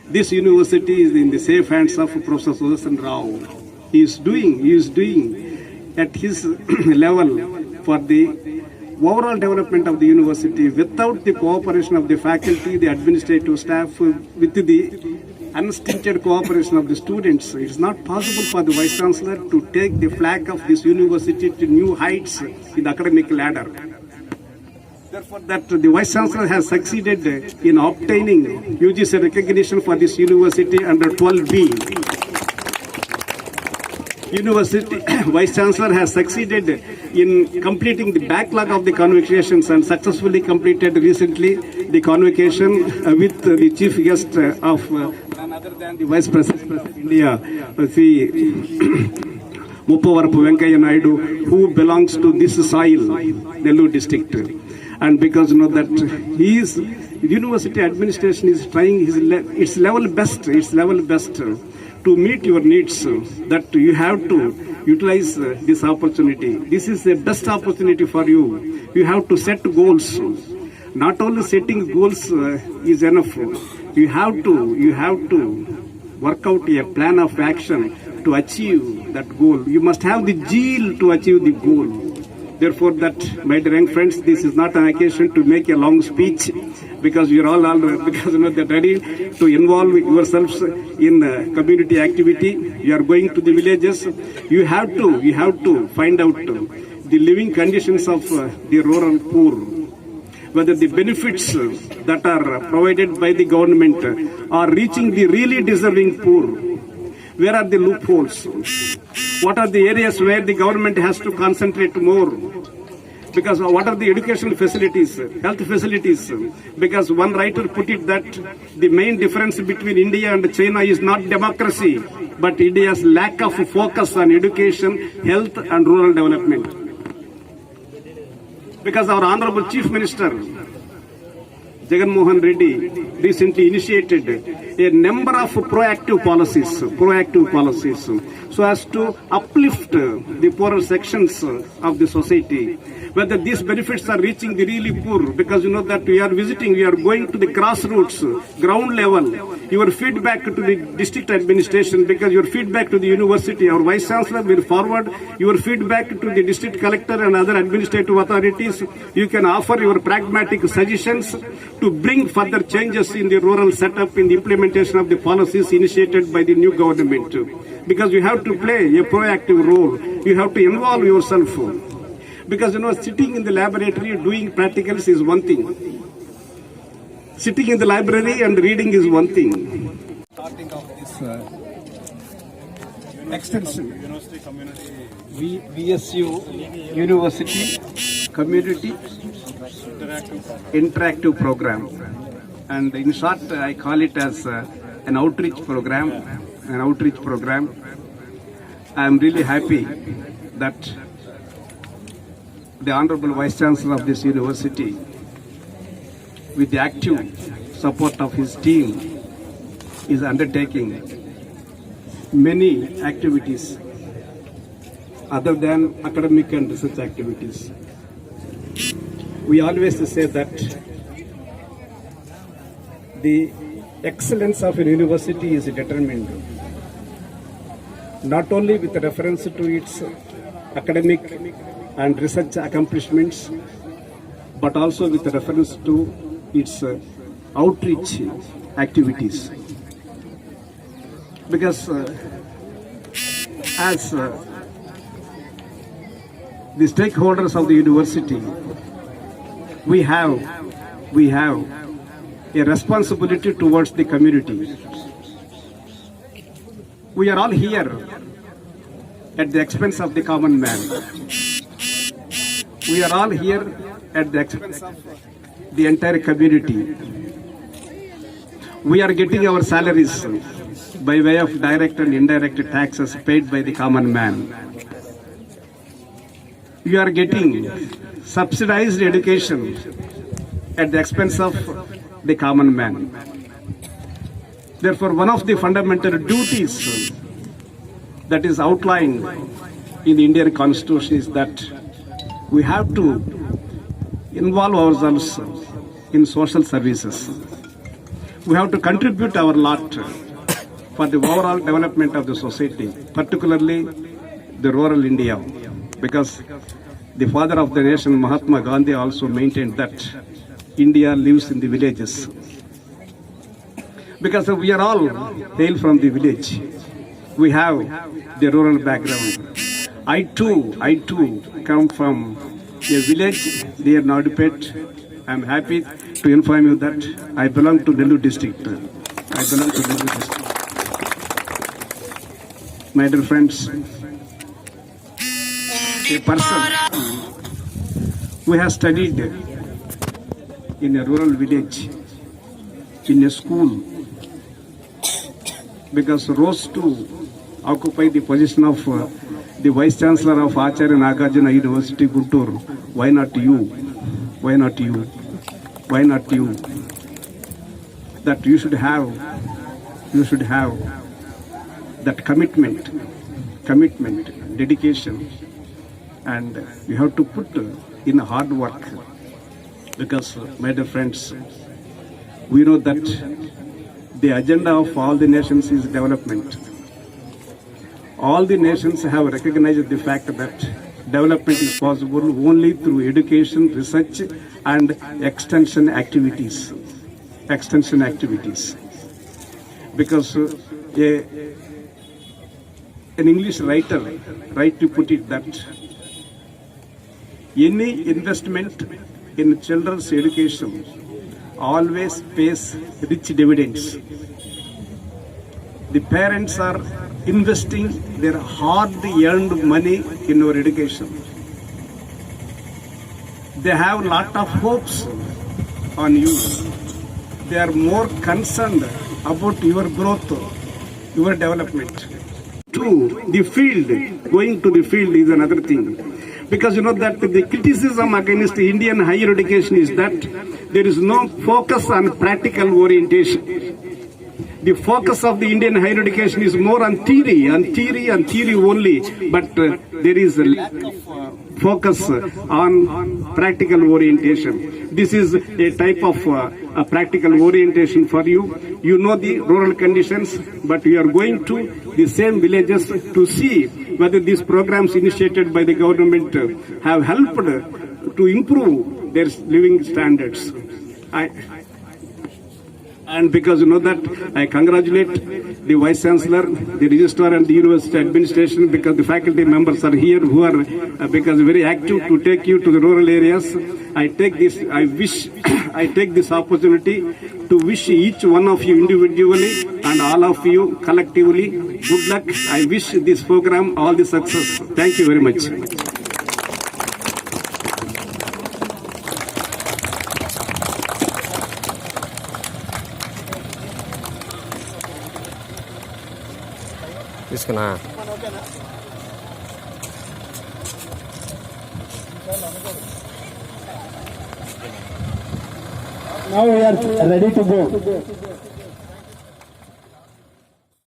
this university is in the safe hands of Professor Sudarshan Rao. He is doing at his level for the overall development of the university without the cooperation of the faculty, the administrative staff, with the unstinted cooperation of the students. It is not possible for the Vice Chancellor to take the flag of this university to new heights in the academic ladder. Therefore, that the Vice Chancellor has succeeded in obtaining UGC recognition for this university under 12B. University Vice Chancellor has succeeded in completing the backlog of the convocations and successfully completed recently the convocation with the chief guest of none other than the Vice President of India, Muppavarapu Venkaiah Naidu, who belongs to this soil, Nellore district. And because you know that his university administration is trying its level best to meet your needs, that you have to utilize this opportunity. This is the best opportunity for you. You have to set goals. Not only setting goals is enough. You have to work out a plan of action to achieve that goal. You must have the zeal to achieve the goal. Therefore, that, my dear young friends, this is not an occasion to make a long speech, because you are all because you know that ready to involve yourselves in community activity. You are going to the villages. You have to find out the living conditions of the rural poor, whether the benefits that are provided by the government are reaching the really deserving poor. Where are the loopholes? What are the areas where the government has to concentrate more? Because what are the educational facilities, health facilities? Because one writer put it that the main difference between India and China is not democracy, but India's lack of focus on education, health and rural development. Because our Honorable Chief Minister, Jagan Mohan Reddy, recently initiated a number of proactive policies so as to uplift the poorer sections of the society. Whether these benefits are reaching the really poor, because you know that we are going to the grassroots, ground level. Your feedback to the district administration, because your feedback to the university, our Vice Chancellor will forward your feedback to the district collector and other administrative authorities. You can offer your pragmatic suggestions to bring further changes in the rural setup in the implementation of the policies initiated by the new government. Because you have to play a proactive role. You have to involve yourself. Because you know, sitting in the laboratory doing practicals is one thing. Sitting in the library and reading is one thing. Starting of this extension, VSU University Community Interactive Program. And in short, I call it as an outreach program. I am really happy that the Honorable Vice Chancellor of this university, with the active support of his team, is undertaking many activities other than academic and research activities. We always say that the excellence of a university is determined not only with reference to its academic and research accomplishments, but also with reference to its outreach activities. Because as the stakeholders of the university, we have a responsibility towards the community. We are all here at the expense of the common man. We are all here at the expense of the entire community. We are getting our salaries by way of direct and indirect taxes paid by the common man. You are getting subsidized education at the expense of the common man. Therefore, one of the fundamental duties that is outlined in the Indian Constitution is that we have to involve ourselves in social services. we have to contribute our lot for the overall development of the society, particularly the rural India, because the father of the nation, Mahatma Gandhi, also maintained that India lives in the villages. Because we are all hail from the village. We have the rural background. I too come from a village near Naudupet. I am happy to inform you that I belong to Nellore district. My dear friends, a person who has studied in a rural village, in a school, because rose to occupy the position of the Vice Chancellor of Acharya Nagarjuna University, Guntur. Why not you? Why not you? Why not you? That you should have that commitment, dedication, and you have to put in hard work. Because, my dear friends, we know that the agenda of all the nations is development. All the nations have recognized the fact that development is possible only through education, research, and extension activities. Because an English writer rightly put it that any investment in children's education always pays rich dividends. The parents are investing their hard-earned money in our education. They have a lot of hopes on you. They are more concerned about your growth, your development. Going to the field is another thing. Because you know that the criticism against Indian higher education is that there is no focus on practical orientation. The focus of the Indian higher education is more on theory only, but there is a lack of focus on practical orientation. This is a type of practical orientation for you. You know the rural conditions, but you are going to the same villages to see whether these programs initiated by the government have helped to improve their living standards. And because you know that, I congratulate the Vice Chancellor, the Registrar and the University Administration, because the faculty members are here who are because very active to take you to the rural areas. I take this opportunity to wish each one of you individually and all of you collectively good luck. I wish this program all the success. Thank you very much. తీసుకున్నా Now we are ready to go.